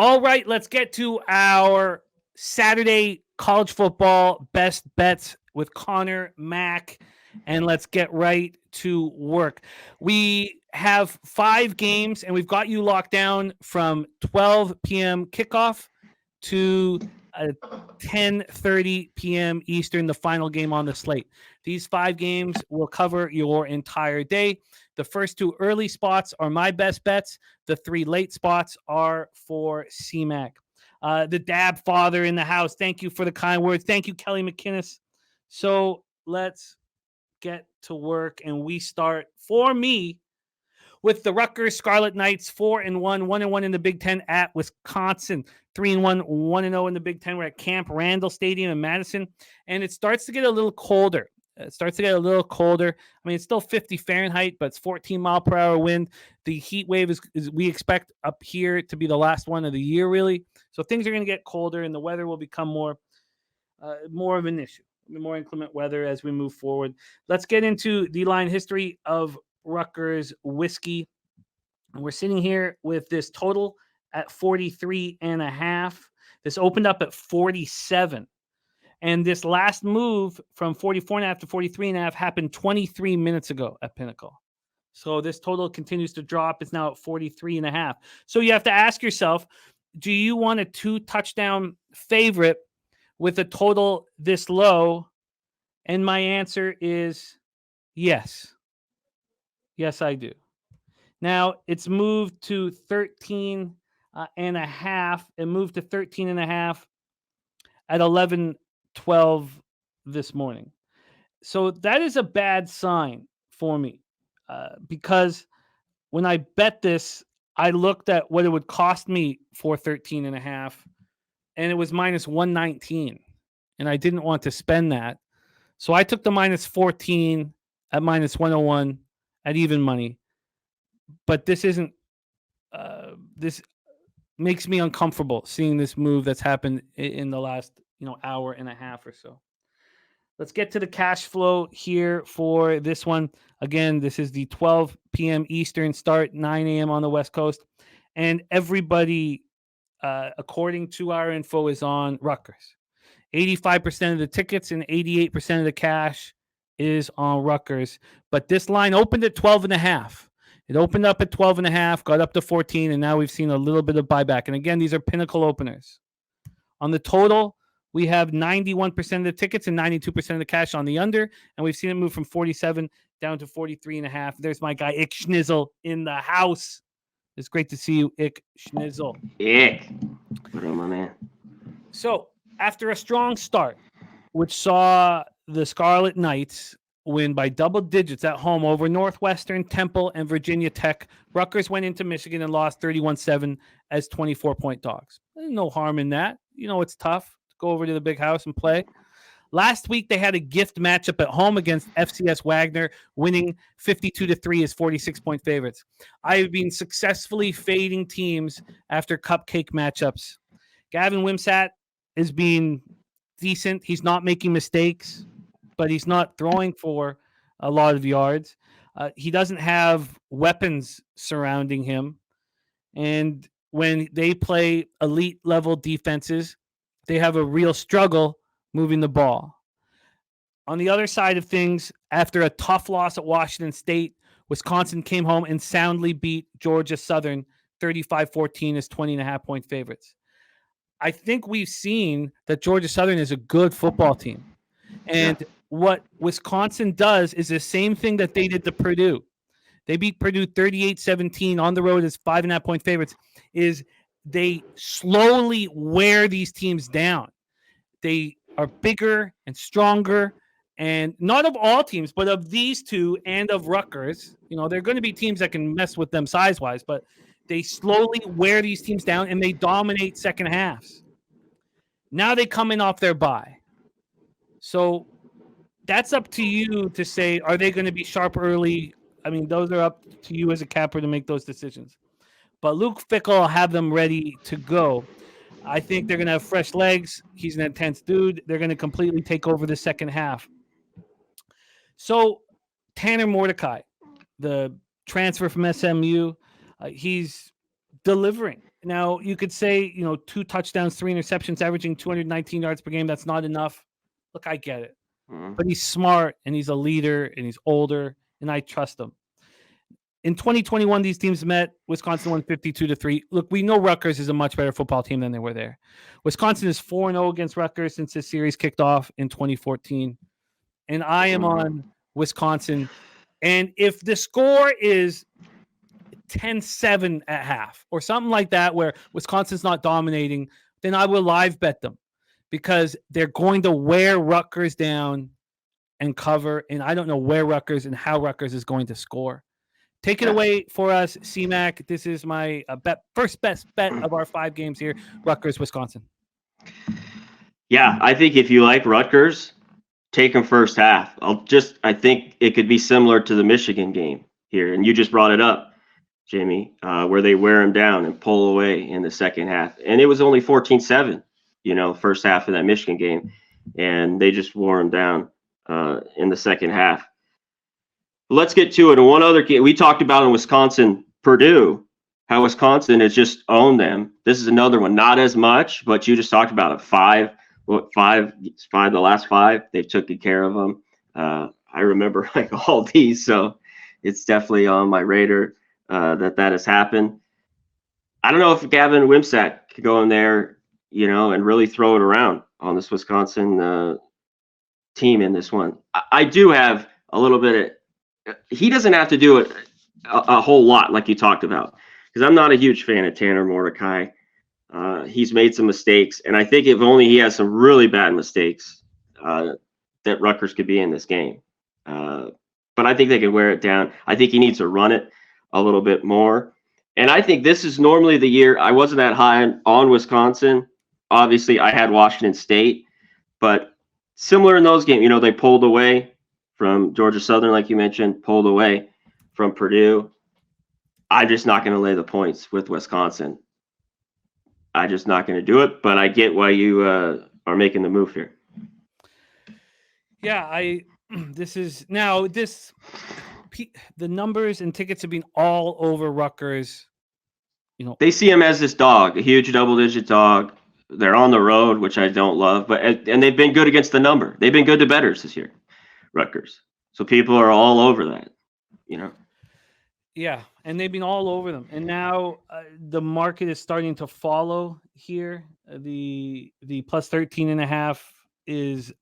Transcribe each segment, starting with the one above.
All right, let's get to our Saturday college football best bets with Conor Mac, and let's get right to work. We have 5 games, and we've got you locked down from 12 p.m. kickoff to 10:30 p.m. Eastern, the final game on the slate. These 5 games will cover your entire day. The first 2 early spots are my best bets. The 3 late spots are for CMAC. The dab father in the house. Thank you for the kind words. Thank you, Kelly McInnes. So let's get to work, and we start for me with the Rutgers Scarlet Knights 4-1, 1-1 in the Big Ten at Wisconsin, 3-1, 1-0 in the Big Ten. We're at Camp Randall Stadium in Madison, and it starts to get a little colder. I mean, it's still 50 Fahrenheit, but it's 14 mile per hour wind. The heat wave is we expect up here to be the last one of the year, really. So things are going to get colder, and the weather will become more of an issue, more inclement weather as we move forward. Let's get into the line history of Rutgers whiskey. And we're sitting here with this total at 43.5. This opened up at 47. And this last move from 44.5 to 43.5 happened 23 minutes ago at Pinnacle. So this total continues to drop. It's now at 43.5. So you have to ask yourself, do you want a 2-touchdown favorite with a total this low? And my answer is yes. Yes, I do. Now it's moved to 13 and a half. It moved to 13 and a half at 11:12 this morning. So that is a bad sign for me because when I bet this, I looked at what it would cost me for 13 and a half, and it was minus 119, and I didn't want to spend that. So I took the minus 14 at minus 101 at even money. But this isn't. This makes me uncomfortable seeing this move that's happened in the last hour and a half or so. Let's get to the cash flow here for this one. Again, this is the 12 p.m. Eastern start, 9 a.m. on the West Coast, and everybody, according to our info, is on Rutgers. 85% of the tickets and 88% of the cash is on Rutgers. But this line opened at 12.5. It opened up at 12.5, got up to 14, and now we've seen a little bit of buyback. And again, these are Pinnacle openers. On the total, we have 91% of the tickets and 92% of the cash on the under, and we've seen it move from 47 down to 43.5. There's my guy, Ick Schnizzle, in the house. It's great to see you, Ick Schnizzle. Ick. What up, my man? So, after a strong start, which saw the Scarlet Knights win by double digits at home over Northwestern, Temple, and Virginia Tech, Rutgers went into Michigan and lost 31-7 as 24-point dogs. There's no harm in that. It's tough to go over to the big house and play. Last week, they had a gift matchup at home against FCS Wagner, winning 52-3 as 46-point favorites. I've been successfully fading teams after cupcake matchups. Gavin Wimsatt is being decent. He's not making mistakes, but he's not throwing for a lot of yards. He doesn't have weapons surrounding him. And when they play elite level defenses, they have a real struggle moving the ball. On the other side of things, after a tough loss at Washington State, Wisconsin came home and soundly beat Georgia Southern 35-14 as 20.5-point favorites. I think we've seen that Georgia Southern is a good football team. And what Wisconsin does is the same thing that they did to Purdue. They beat Purdue 38-17 on the road as 5.5-point favorites, is they slowly wear these teams down. They are bigger and stronger, and not of all teams, but of these two and of Rutgers. They're going to be teams that can mess with them size-wise, but they slowly wear these teams down, and they dominate second halves. Now they come in off their bye. So that's up to you to say, are they going to be sharp early? I mean, those are up to you as a capper to make those decisions. But Luke Fickell will have them ready to go. I think they're going to have fresh legs. He's an intense dude. They're going to completely take over the second half. So Tanner Mordecai, the transfer from SMU, he's delivering. Now, you could say, 2 touchdowns, 3 interceptions, averaging 219 yards per game. That's not enough. Look, I get it. But he's smart, and he's a leader, and he's older, and I trust him. In 2021, these teams met. Wisconsin won 52-3. Look, we know Rutgers is a much better football team than they were there. Wisconsin is 4-0 against Rutgers since this series kicked off in 2014. And I am on Wisconsin. And if the score is 10-7 at half or something like that, where Wisconsin's not dominating, then I will live bet them because they're going to wear Rutgers down and cover. And I don't know where Rutgers and how Rutgers is going to score. Take it away for us, C-Mac. This is my first best bet of our 5 games here, Rutgers, Wisconsin. Yeah, I think if you like Rutgers, take them first half. I think it could be similar to the Michigan game here. And you just brought it up, Jamie, where they wear them down and pull away in the second half. And it was only 14-7, first half of that Michigan game. And they just wore them down in the second half. Let's get to it. And one other game we talked about in Wisconsin, Purdue, how Wisconsin has just owned them. This is another one, not as much, but you just talked about it. Five, the last 5, they've taken care of them. I remember all these, so it's definitely on my radar that has happened. I don't know if Gavin Wimsatt could go in there, and really throw it around on this Wisconsin team in this one. I do have a little bit of. He doesn't have to do it a whole lot like you talked about, because I'm not a huge fan of Tanner Mordecai. He's made some mistakes, and I think if only he has some really bad mistakes, that Rutgers could be in this game. But I think they can wear it down. I think he needs to run it a little bit more. And I think this is normally the year. I wasn't that high on Wisconsin. Obviously, I had Washington State, but similar in those games, they pulled away from Georgia Southern, like you mentioned, pulled away from Purdue. I'm just not going to lay the points with Wisconsin. I'm just not going to do it, but I get why you are making the move here. Yeah, the numbers and tickets have been all over Rutgers. They see him as this dog, a huge double-digit dog. They're on the road, which I don't love, and they've been good against the number. They've been good to bettors this year, Rutgers. So people are all over that, Yeah, and they've been all over them. And now the market is starting to follow here. The plus 13.5 is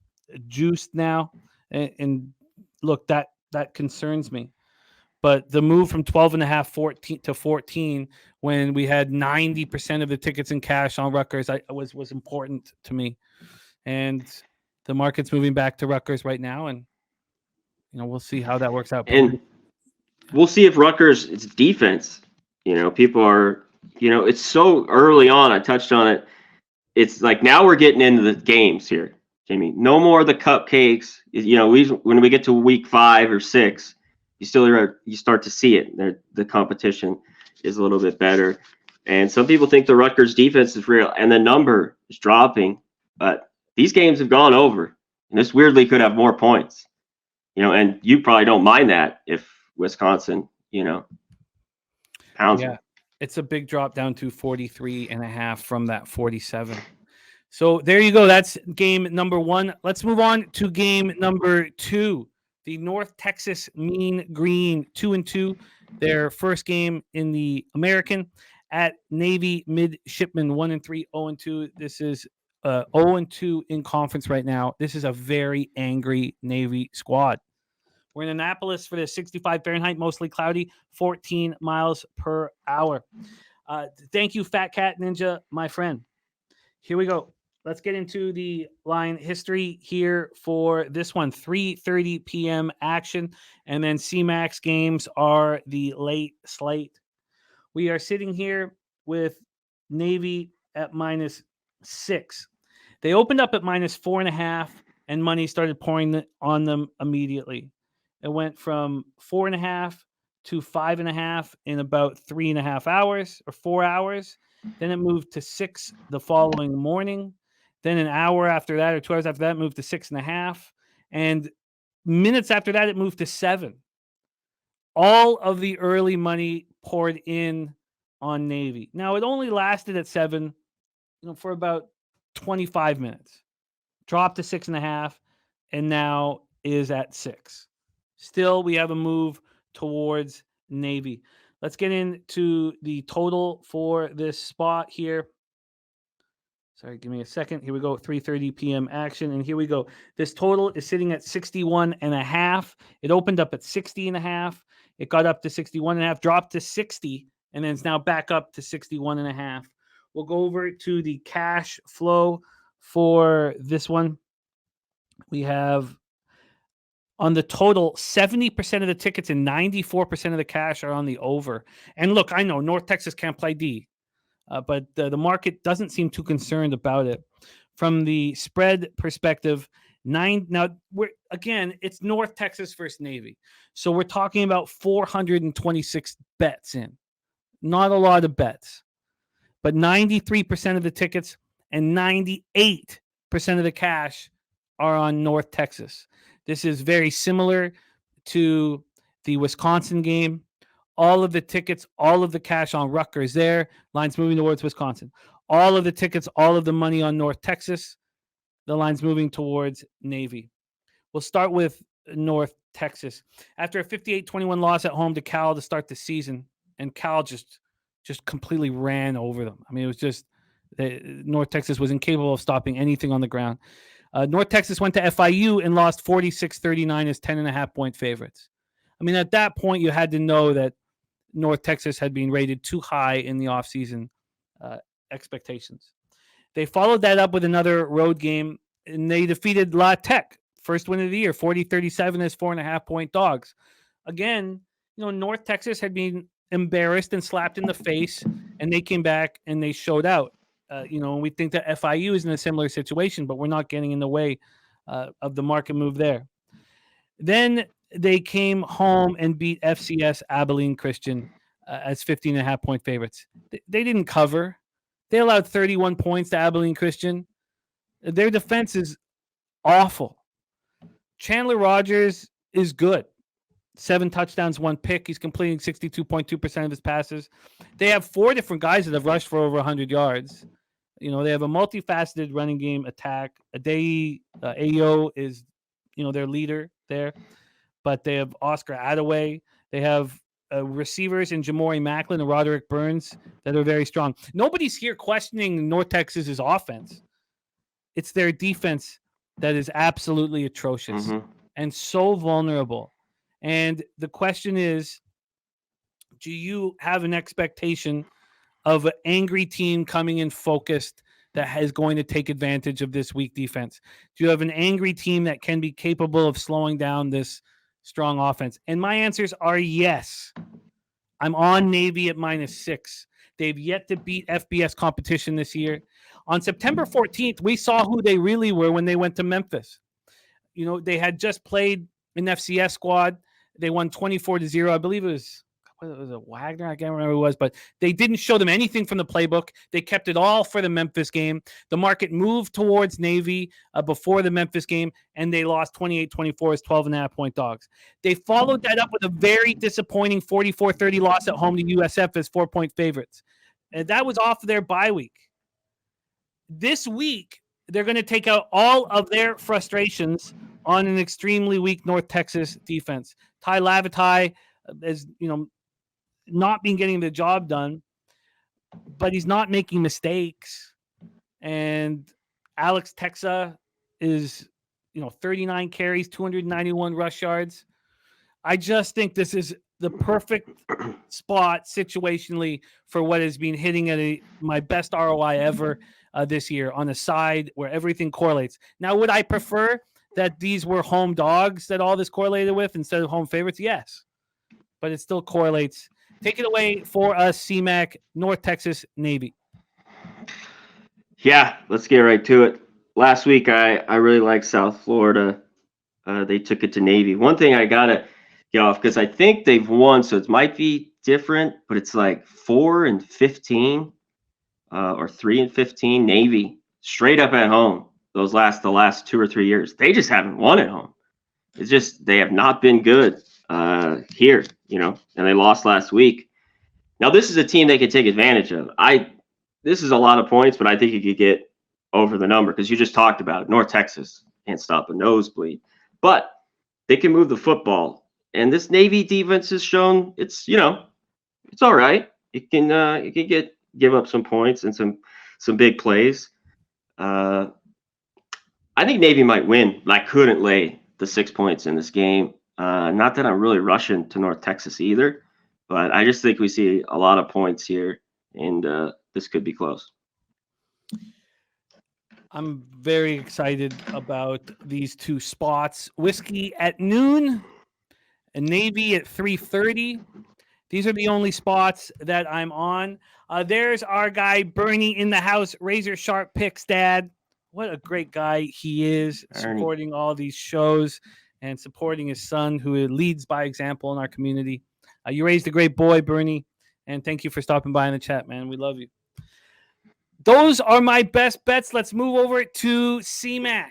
juiced now. And look, that concerns me. But the move from 12.5 to 14, when we had 90% of the tickets in cash on Rutgers, was important to me. And the market's moving back to Rutgers right now, and we'll see how that works out. And we'll see if Rutgers, it's defense. People are, it's so early on. I touched on it. It's like now we're getting into the games here, Jamie. No more of the cupcakes. When we get to week 5 or 6, you start to see it. The competition is a little bit better. And some people think the Rutgers defense is real, and the number is dropping. But these games have gone over, and this weirdly could have more points. And you probably don't mind that if Wisconsin, pounds. Yeah, it's a big drop down to 43.5 from that 47. So there you go. That's game number 1. Let's move on to game number 2. The North Texas Mean Green 2-2. Their first game in the American at Navy Midshipmen 1-3, 0-2. This is 0-2 in conference right now. This is a very angry Navy squad. We're in Annapolis for the 65 Fahrenheit, mostly cloudy, 14 miles per hour. Thank you, Fat Cat Ninja, my friend. Here we go. Let's get into the line history here for this one. 3:30 p.m. action, and then C-Max games are the late slate. We are sitting here with Navy at -6. They opened up at -4.5, and money started pouring on them immediately. It went from 4.5 to 5.5 in about 3.5 hours or 4 hours. Then it moved to 6 the following morning. Then an hour after that or 2 hours after that, it moved to 6.5. And minutes after that, it moved to 7. All of the early money poured in on Navy. Now, it only lasted at 7, for about 25 minutes. Dropped to 6.5, and now is at 6. Still, we have a move towards Navy. Let's get into the total for this spot here. Sorry, give me a second. Here we go. 3:30 p.m. action. And here we go. This total is sitting at 61.5. It opened up at 60.5. It got up to 61.5, dropped to 60, and then it's now back up to 61.5. We'll go over to the cash flow for this one. We have on the total, 70% of the tickets and 94% of the cash are on the over. And look, I know North Texas can't play D. But the market doesn't seem too concerned about it. From the spread perspective, it's North Texas versus Navy. So we're talking about 426 bets in. Not a lot of bets. But 93% of the tickets and 98% of the cash are on North Texas. This is very similar to the Wisconsin game. All of the tickets, all of the cash on Rutgers there. Lines moving towards Wisconsin. All of the tickets, all of the money on North Texas. The line's moving towards Navy. We'll start with North Texas. After a 58-21 loss at home to Cal to start the season, and Cal just completely ran over them. I mean, it was just North Texas was incapable of stopping anything on the ground. North Texas went to FIU and lost 46-39 as 10.5-point favorites. I mean, at that point, you had to know that North Texas had been rated too high in the offseason expectations. They followed that up with another road game, and they defeated La Tech, first win of the year, 40-37 as 4.5-point dogs. Again, North Texas had been embarrassed and slapped in the face, and they came back and they showed out. And we think that FIU is in a similar situation, but we're not getting in the way of the market move there. Then they came home and beat FCS Abilene Christian as 15.5-point favorites. They didn't cover. They allowed 31 points to Abilene Christian. Their defense is awful. Chandler Rogers is good. 7 touchdowns, 1 pick. He's completing 62.2% of his passes. They have 4 different guys that have rushed for over 100 yards. They have a multifaceted running game attack. Adei Ayo is, their leader there. But they have Oscar Attaway. They have receivers in Jamori Macklin and Roderick Burns that are very strong. Nobody's here questioning North Texas's offense. It's their defense that is absolutely atrocious and so vulnerable. And the question is, do you have an expectation of an angry team coming in focused that is going to take advantage of this weak defense? Do you have an angry team that can be capable of slowing down this strong offense? And my answers are yes. I'm on Navy at -6. They've yet to beat FBS competition this year. On September 14th, we saw who they really were when they went to Memphis. They had just played an FCS squad. They won 24-0. I believe it was a Wagner. I can't remember who it was, but they didn't show them anything from the playbook. They kept it all for the Memphis game. The market moved towards Navy before the Memphis game, and they lost 28-24 as 12.5-point dogs. They followed that up with a very disappointing 44-30 loss at home to USF as 4-point favorites. And that was off their bye week. This week, they're going to take out all of their frustrations on an extremely weak North Texas defense. Ty Lavatai has, not been getting the job done, but he's not making mistakes. And Alex Texa is, 39 carries, 291 rush yards. I just think this is the perfect spot situationally for what has been hitting at my best ROI ever this year on a side where everything correlates. Now, would I prefer that these were home dogs that all this correlated with instead of home favorites? Yes, but it still correlates. Take it away for us, CMAC, North Texas, Navy. Yeah, let's get right to it. Last week, I really liked South Florida. They took it to Navy. One thing I got to get off, because I think they've won, so it might be different, but it's like 4-15 or 3-15 Navy straight up at home. The last 2 or 3 years, they just haven't won at home. It's just they have not been good here, and they lost last week. Now, this is a team they could take advantage of. This is a lot of points, but I think you could get over the number because you just talked about it. North Texas can't stop a nosebleed, but they can move the football. And this Navy defense has shown it's all right. It can give up some points and some big plays. I think Navy might win. I couldn't lay the 6 points in this game. Not that I'm really rushing to North Texas either, but I just think we see a lot of points here, and this could be close. I'm very excited about these two spots. Whiskey at noon and Navy at 3:30. These are the only spots that I'm on. There's our guy Bernie in the house. Razor Sharp Picks, Dad. What a great guy he is, supporting all these shows and supporting his son, who leads by example in our community. You raised a great boy, Bernie, and thank you for stopping by in the chat, man. We love you. Those are my best bets. Let's move over to CMAC.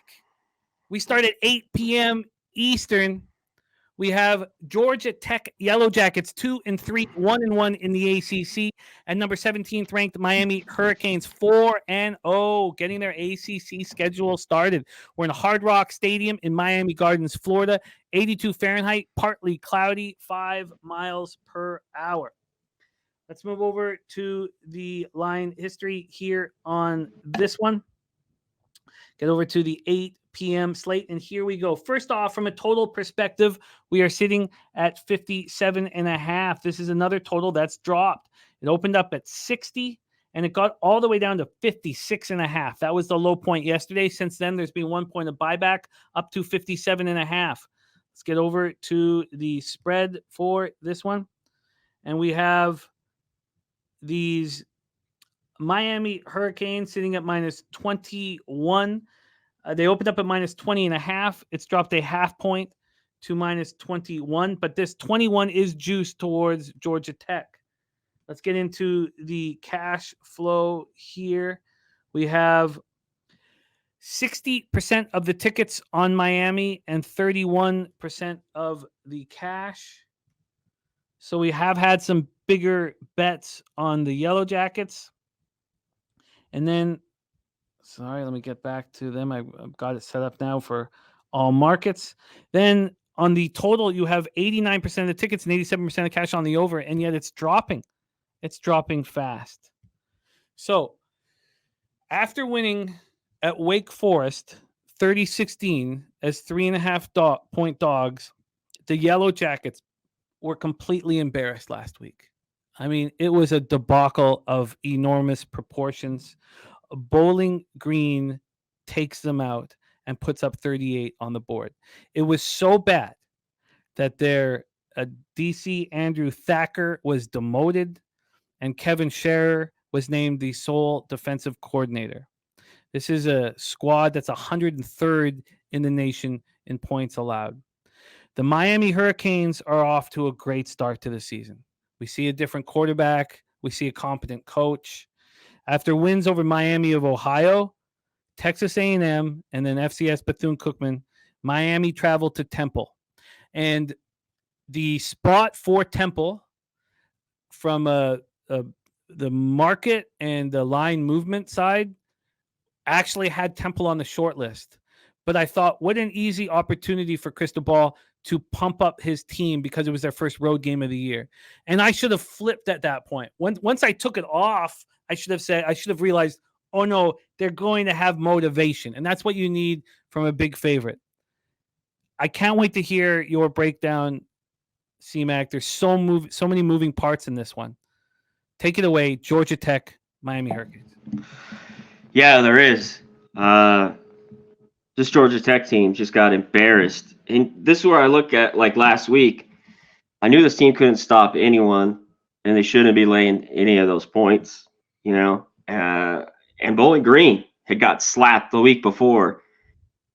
We start at 8 p.m. Eastern. We have Georgia Tech Yellow Jackets 2-3, 1-1 in the ACC, and number 17th ranked Miami Hurricanes 4-0, getting their ACC schedule started. We're in Hard Rock Stadium in Miami Gardens, Florida. 82 Fahrenheit, partly cloudy, 5 miles per hour. Let's move over to the line history here on this one. Get over to the 8 p.m. slate, and here we go. First off, from a total perspective, we are sitting at 57.5. This is another total that's dropped. It opened up at 60, and it got all the way down to 56.5. That was the low point yesterday. Since then, there's been 1 point of buyback up to 57.5. Let's get over to the spread for this one, and we have these Miami Hurricanes sitting at minus 21. They opened up at minus 20.5. It's dropped a half point to minus 21, but this 21 is juiced towards Georgia Tech. Let's get into the cash flow here. We have 60% of the tickets on Miami and 31% of the cash. So we have had some bigger bets on the Yellow Jackets. And then, sorry, let me get back to them. I've got it set up now for all markets. Then on the total, you have 89% of the tickets and 87% of cash on the over, and yet it's dropping. It's dropping fast. So after winning at Wake Forest 30-16 as 3.5 point dogs, the Yellow Jackets were completely embarrassed last week. I mean, it was a debacle of enormous proportions. Bowling Green takes them out and puts up 38 on the board. It was so bad that their DC Andrew Thacker was demoted and Kevin Scherer was named the sole defensive coordinator. This is a squad that's 103rd in the nation in points allowed. The Miami Hurricanes are off to a great start to the season. We see a different quarterback. We see a competent coach. After wins over Miami of Ohio, Texas A&M, and then FCS Bethune-Cookman, Miami traveled to Temple. And the spot for Temple from the market and the line movement side actually had Temple on the short list. But I thought, what an easy opportunity for Cristobal to pump up his team because it was their first road game of the year. And I should have flipped at that point. Once I took it off, I should have realized, oh no, they're going to have motivation. And that's what you need from a big favorite. I can't wait to hear your breakdown, CMAC. There's so many moving parts in this one. Take it away, Georgia Tech, Miami Hurricanes. Yeah, there is. This Georgia Tech team just got embarrassed. And this is where I look at, like last week, I knew this team couldn't stop anyone, and they shouldn't be laying any of those points, and Bowling Green had got slapped the week before,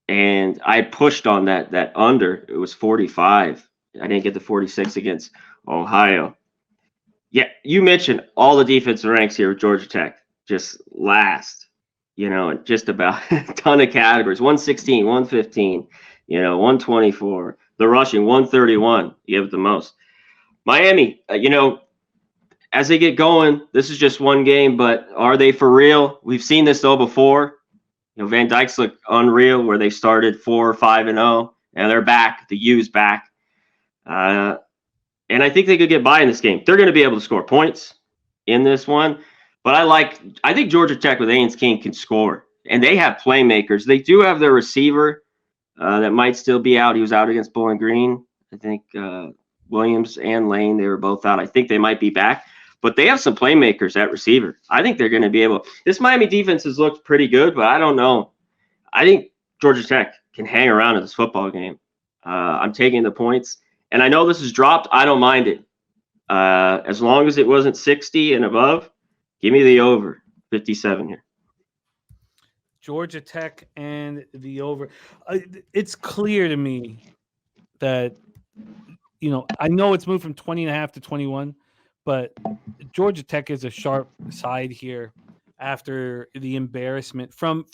and I pushed on that under. It was 45. I didn't get the 46 against Ohio. Yeah, you mentioned all the defensive ranks here with Georgia Tech, just last. Just about a ton of categories. 116, 115, 124. The rushing, 131. You have the most. Miami, as they get going, this is just one game, but are they for real? We've seen this though before. Van Dyke's look unreal where they started 4-5-0, and they're back. The U's back. And I think they could get by in this game. They're going to be able to score points in this one. But I think Georgia Tech with Ains King can score. And they have playmakers. They do have their receiver that might still be out. He was out against Bowling Green. I think Williams and Lane, they were both out. I think they might be back. But they have some playmakers at receiver. I think they're going to be able. This Miami defense has looked pretty good, but I don't know. I think Georgia Tech can hang around in this football game. I'm taking the points. And I know this is dropped. I don't mind it. As long as it wasn't 60 and above, give me the over 57 here. Georgia Tech and the over. It's clear to me that, I know it's moved from 20.5 to 21, but Georgia Tech is a sharp side here after the embarrassment from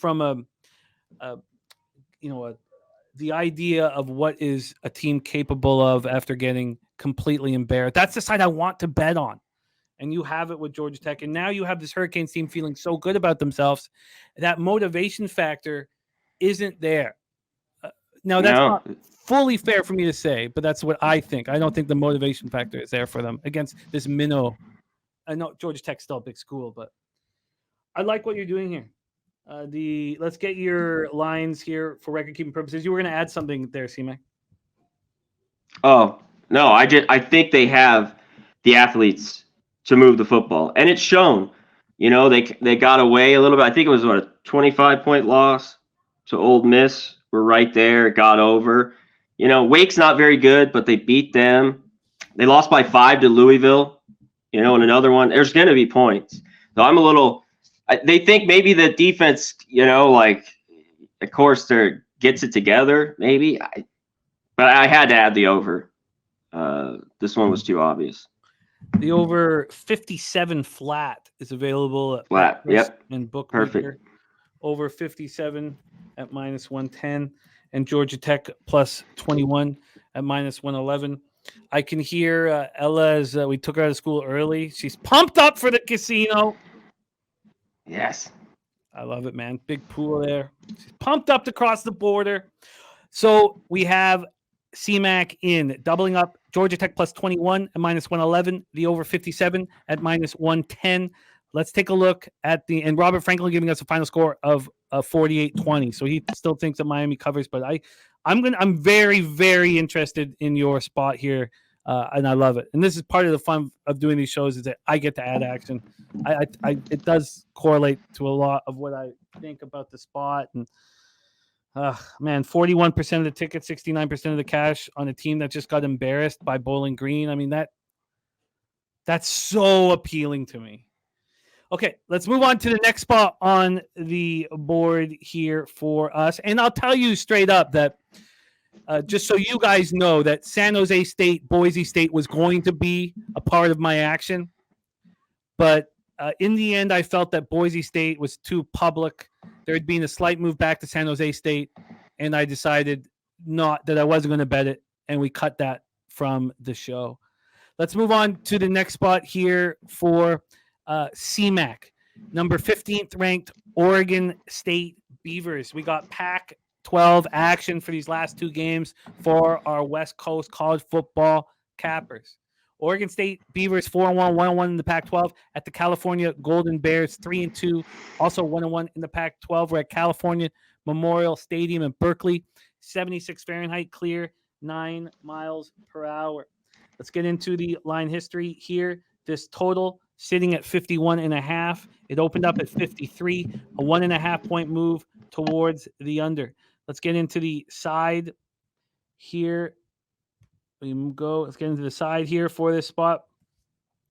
the idea of what is a team capable of after getting completely embarrassed. That's the side I want to bet on. And you have it with Georgia Tech. And now you have this Hurricanes team feeling so good about themselves. That motivation factor isn't there. Now, that's not fully fair for me to say, but that's what I think. I don't think the motivation factor is there for them against this minnow. I know Georgia Tech's still a big school, but I like what you're doing here. Let's get your lines here for record-keeping purposes. You were going to add something there, C-Mac. Oh, no, I think they have the athletes to move the football. And it's shown. They got away a little bit. I think it was, a 25-point loss to Ole Miss. We're right there. It got over. Wake's not very good, but they beat them. They lost by 5 to Louisville. And another one. There's going to be points. So I'm a little – they think maybe the defense, of course, gets it together, maybe. But I had to add the over. This one was too obvious. The over 57 flat is available at flat. Yep. And Bookmaker. Perfect. Over 57 at -110, and Georgia Tech plus 21 at -111. I can hear Ella as we took her out of school early. She's pumped up for the casino. Yes. I love it, man. Big pool there. She's pumped up to cross the border. So we have C-Mac in doubling up Georgia Tech plus 21 at -111, the over 57 at -110. Let's take a look at and Robert Franklin giving us a final score of 48-20. So he still thinks that Miami covers, but I'm very, very interested in your spot here. And I love it. And this is part of the fun of doing these shows is that I get to add action. It does correlate to a lot of what I think about the spot. And man, 41% of the tickets, 69% of the cash on a team that just got embarrassed by Bowling Green. I mean, that's so appealing to me. Okay, let's move on to the next spot on the board here for us. And I'll tell you straight up that just so you guys know that San Jose State, Boise State was going to be a part of my action. But in the end, I felt that Boise State was too public. There had been a slight move back to San Jose State, and I decided that I wasn't going to bet it, and we cut that from the show. Let's move on to the next spot here for C-Mac. Number 15th ranked Oregon State Beavers. We got Pac-12 action for these last two games for our West Coast college football cappers. Oregon State Beavers 4-1, 1-1 in the Pac-12 at the California Golden Bears 3-2, also 1-1 in the Pac-12. We're at California Memorial Stadium in Berkeley, 76 Fahrenheit, clear, 9 miles per hour. Let's get into the line history here. This total sitting at 51.5. It opened up at 53, a 1.5 point move towards the under. Let's get into the side here. Let's get into the side here for this spot.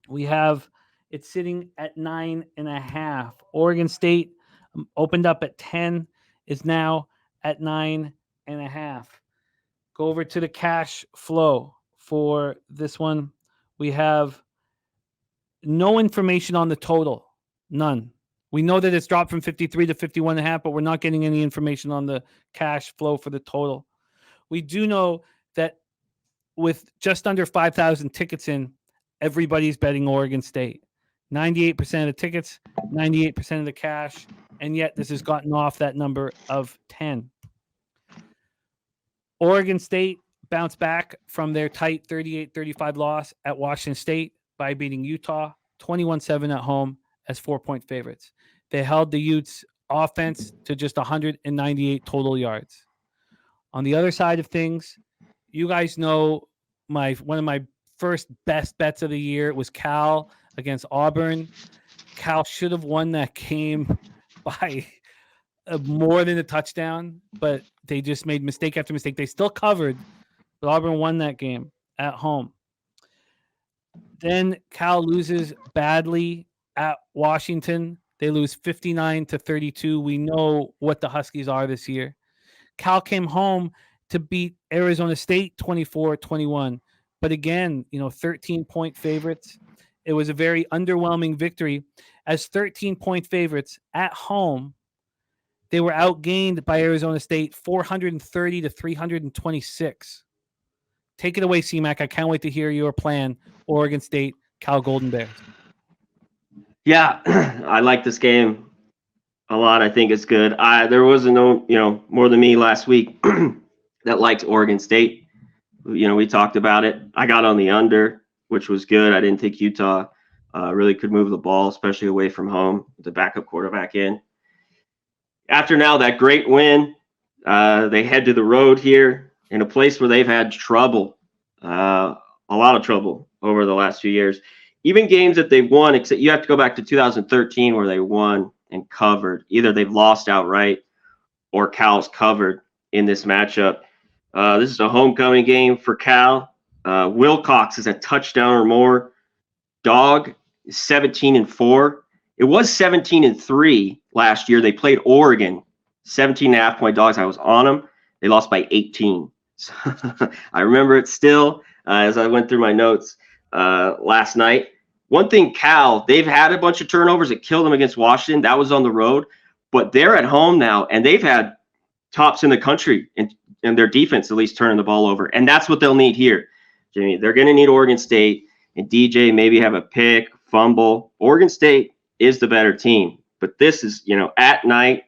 We have it sitting at 9.5. Oregon State opened up at 10, is now at 9.5. Go over to the cash flow for this one. We have no information on the total. None. We know that it's dropped from 53 to 51.5, but we're not getting any information on the cash flow for the total. We do know that with just under 5,000 tickets in, everybody's betting Oregon State. 98% of the tickets, 98% of the cash, and yet this has gotten off that number of 10. Oregon State bounced back from their tight 38-35 loss at Washington State by beating Utah 21-7 at home as 4-point favorites. They held the Utes offense to just 198 total yards. On the other side of things, you guys know one of my first best bets of the year was Cal against Auburn. Cal should have won that game by more than a touchdown, but they just made mistake after mistake. They still covered, but Auburn won that game at home. Then Cal loses badly at Washington. They lose 59-32. We know what the Huskies are this year. Cal came home to beat Arizona State 24-21. But again, 13-point favorites. It was a very underwhelming victory. As 13-point favorites at home, they were outgained by Arizona State 430-326. Take it away, C-Mac. I can't wait to hear your plan. Oregon State, Cal Golden Bears. Yeah, I like this game a lot. I think it's good. There wasn't no, more than me last week that liked Oregon State. We talked about it. I got on the under, which was good. I didn't think Utah really could move the ball, especially away from home, with the backup quarterback in. After now that great win, they head to the road here in a place where they've had trouble, a lot of trouble over the last few years. Even games that they've won, except you have to go back to 2013 where they won and covered. Either they've lost outright or Cal's covered in this matchup. This is a homecoming game for Cal. Wilcox is a touchdown or more. Dog is 17-4. It was 17-3 last year. They played Oregon, 17.5-point dogs. I was on them. They lost by 18. So I remember it still as I went through my notes last night. One thing, Cal, they've had a bunch of turnovers that killed them against Washington. That was on the road. But they're at home now, and they've had tops in the country in their defense, at least turning the ball over. And that's what they'll need here, Jimmy. They're going to need Oregon State, and DJ maybe have a pick, fumble. Oregon State is the better team. But this is, at night,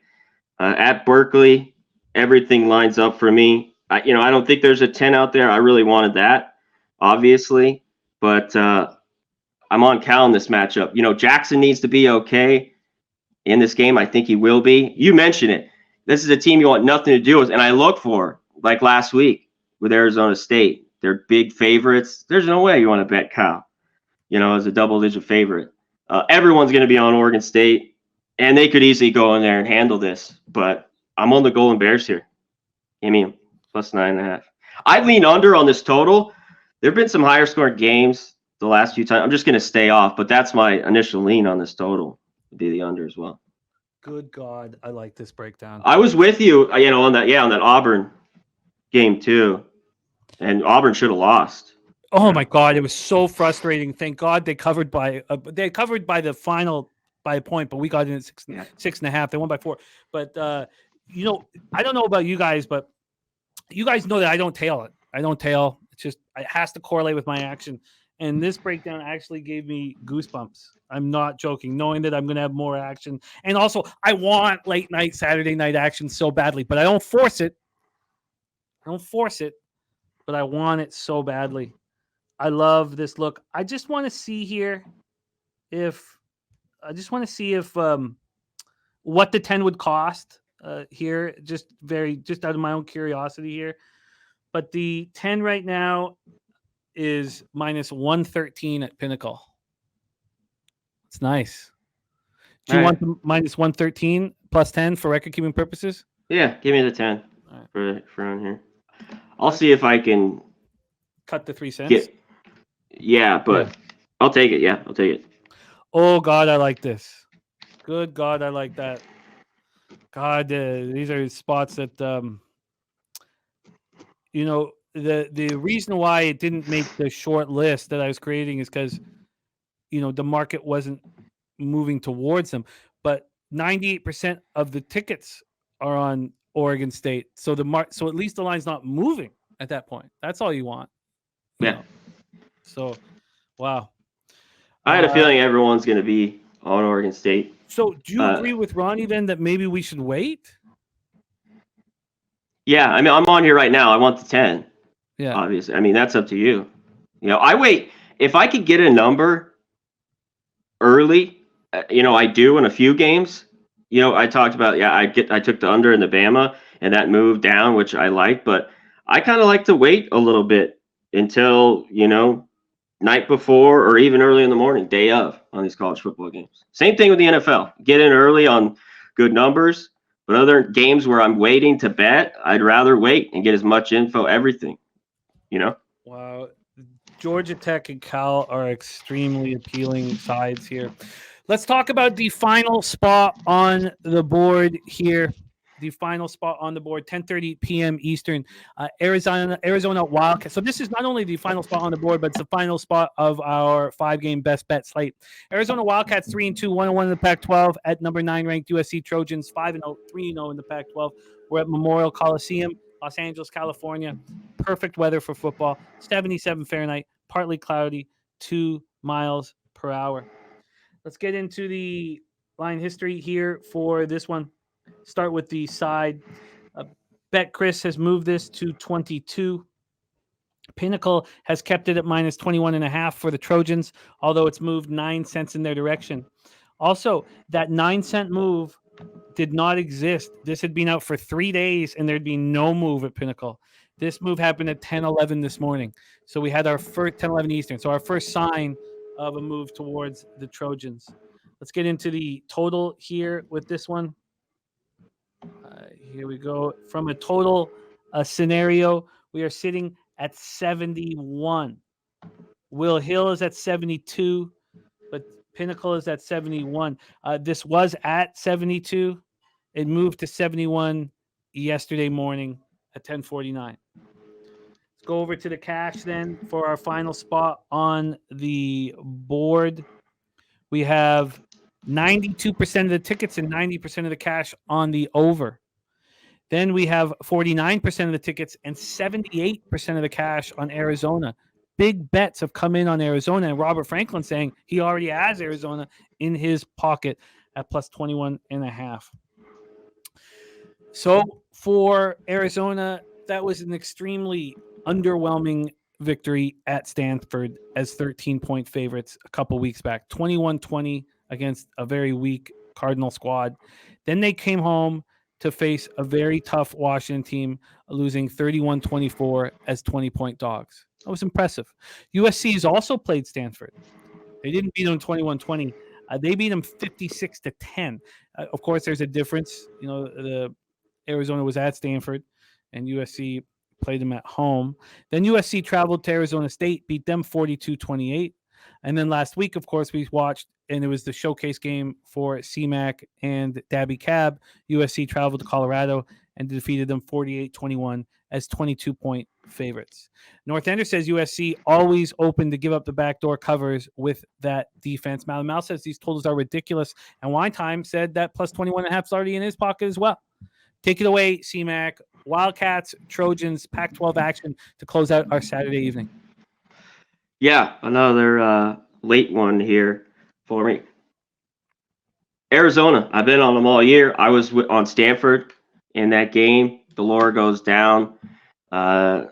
at Berkeley, everything lines up for me. I don't think there's a 10 out there. I really wanted that, obviously. But I'm on Cal in this matchup. Jackson needs to be okay in this game. I think he will be. You mentioned it. This is a team you want nothing to do with, and I look for, like last week with Arizona State. They're big favorites. There's no way you want to bet Cal, as a double-digit favorite. Everyone's going to be on Oregon State, and they could easily go in there and handle this. But I'm on the Golden Bears here. Give me plus 9.5. I lean under on this total. There have been some higher-scoring games the last few times. I'm just going to stay off, but that's my initial lean on this total. Would be the under as well. Good God, I like this breakdown. I was with you, on that Auburn game too, and Auburn should have lost. Oh my God, it was so frustrating. Thank God they covered by the final by a point, but we got in at 6.5. They won by 4. But I don't know about you guys, but you guys know that I don't tail it. I don't tail. It's just it has to correlate with my action. And this breakdown actually gave me goosebumps. I'm not joking, knowing that I'm going to have more action. And also, I want late night, Saturday night action so badly, but I don't force it. But I want it so badly. I love this look. I just want to see here if what the 10 would cost here, just out of my own curiosity here. But the 10 right now is minus 113 at Pinnacle. It's nice. Do you want the minus 113 plus 10 for record keeping purposes? Yeah, give me the 10 for on here. I'll see if I can cut the 3 cents. But I'll take it. Yeah, I'll take it. Oh God, I like this. Good God, I like that. God, these are spots that the reason why it didn't make the short list that I was creating is because the market wasn't moving towards them. But 98% of the tickets are on Oregon State, so so at least the line's not moving at that point. That's all you want. Yeah. So, wow. I had a feeling everyone's going to be on Oregon State. So do you agree with Ronnie then that maybe we should wait? Yeah, I mean, I'm on here right now. I want the 10. Yeah. Obviously. I mean, that's up to you. I wait. If I could get a number early, I do in a few games. I talked about, I took the under in the Bama and that moved down, which I like, but I kind of like to wait a little bit until, night before or even early in the morning, day of, on these college football games. Same thing with the NFL. Get in early on good numbers, but other games where I'm waiting to bet, I'd rather wait and get as much info, everything, Wow. Georgia Tech and Cal are extremely appealing sides here. Let's talk about the final spot on the board here. The final spot on the board, 10:30 p.m. Eastern, Arizona Wildcats. So this is not only the final spot on the board, but it's the final spot of our 5-game best bet slate. Arizona Wildcats 3-2, 1-1 in the Pac-12 at number 9 ranked USC Trojans 5-0, 3-0 in the Pac-12. We're at Memorial Coliseum, Los Angeles, California. Perfect weather for football. 77 Fahrenheit, partly cloudy, 2 miles per hour. Let's get into the line history here for this one. Start with the side. Bet Chris has moved this to 22. Pinnacle has kept it at minus 21.5 for the Trojans, although it's moved 9 cents in their direction. Also, that 9-cent move did not exist. This had been out for 3 days, and there'd been no move at Pinnacle. This move happened at 10:11 this morning. So we had our first 10:11 Eastern. So our first sign of a move towards the Trojans. Let's get into the total here with this one. Here we go. From a total scenario, we are sitting at 71. Will Hill is at 72, but Pinnacle is at 71. This was at 72. It moved to 71 yesterday morning at 10:49. Let's go over to the cash then for our final spot on the board. We have 92% of the tickets and 90% of the cash on the over. Then we have 49% of the tickets and 78% of the cash on Arizona. Big bets have come in on Arizona, and Robert Franklin saying he already has Arizona in his pocket at plus 21.5. So for Arizona, that was an extremely underwhelming victory at Stanford as 13-point favorites a couple weeks back, 21-20 against a very weak Cardinal squad. Then they came home to face a very tough Washington team, losing 31-24 as 20-point dogs. That was impressive. USC has also played Stanford. They didn't beat them 21-20. They beat them 56-10. Of course, there's a difference. The Arizona was at Stanford, and USC played them at home. Then USC traveled to Arizona State, beat them 42-28. And then last week, of course, we watched, and it was the showcase game for CMAC and Dabby Cab. USC traveled to Colorado and defeated them 48-21 as 22-point favorites. North Ender says USC always open to give up the backdoor covers with that defense. Mal says these totals are ridiculous. And Wine Time said that plus 21.5 is already in his pocket as well. Take it away, CMAC. Wildcats, Trojans, Pac-12 action to close out our Saturday evening. Yeah, another late one here for me. Arizona, I've been on them all year. I was on Stanford in that game. Delora goes down. Noah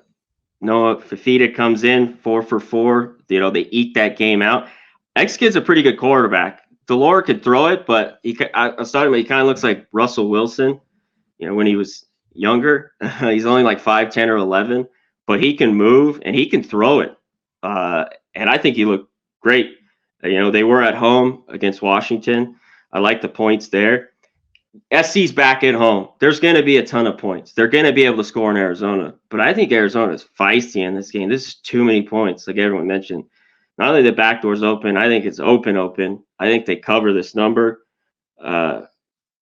Fafita comes in 4 for 4. They eke that game out. X-Kid's a pretty good quarterback. Delora could throw it, but I started he kind of looks like Russell Wilson, when he was younger. He's only like 5'10" or 11, but he can move and he can throw it. And I think he looked great. They were at home against Washington. I like the points there. SC's back at home. There's going to be a ton of points. They're going to be able to score in Arizona. But I think Arizona's feisty in this game. This is too many points, like everyone mentioned. Not only the back door's open, I think it's open. I think they cover this number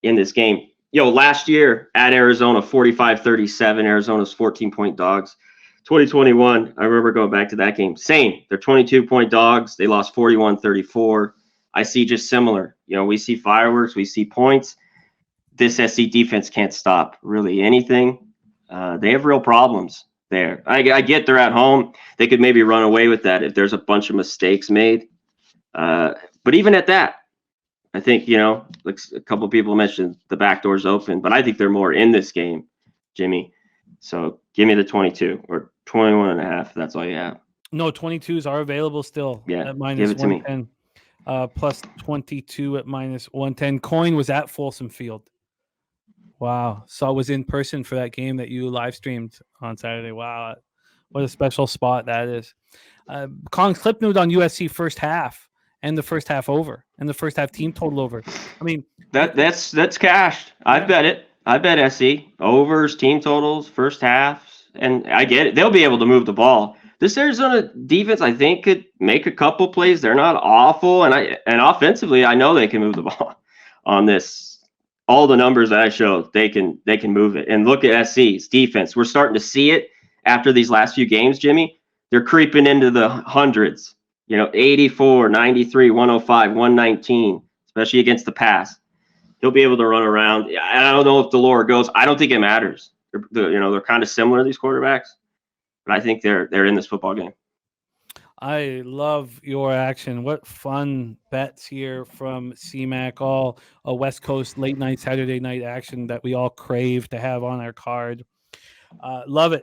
in this game. Last year at Arizona, 45-37. Arizona's 14-point dogs. 2021, I remember going back to that game. Same. They're 22-point dogs. They lost 41-34. I see just similar. We see fireworks. We see points. This SC defense can't stop really anything. They have real problems there. I get they're at home. They could maybe run away with that if there's a bunch of mistakes made. But even at that, I think, like a couple of people mentioned the back door's open, but I think they're more in this game, Jimmy. So give me the 22 or 21 and a half. That's all you have. No, 22s are available still Yeah, at minus give it to me. 110. Plus 22 at minus 110. Coin was at Folsom Field. Wow. So I was in person for that game that you live streamed on Saturday. Wow. What a special spot that is. Kong's clip note on USC first half and the first half over and the first half team total over. I mean, that's cashed. I bet it. I bet SC overs, team totals, first halves, and I get it. They'll be able to move the ball. This Arizona defense, I think, could make a couple plays. They're not awful, and offensively, I know they can move the ball on this. All the numbers that I showed, they can move it. And look at SC's defense. We're starting to see it after these last few games, Jimmy. They're creeping into the hundreds. 84, 93, 105, 119, especially against the pass. He'll be able to run around. I don't know if Delore goes. I don't think it matters. They're kind of similar, these quarterbacks, but I think they're in this football game. I love your action. What fun bets here from CMAC, all a West Coast late night, Saturday night action that we all crave to have on our card. Love it.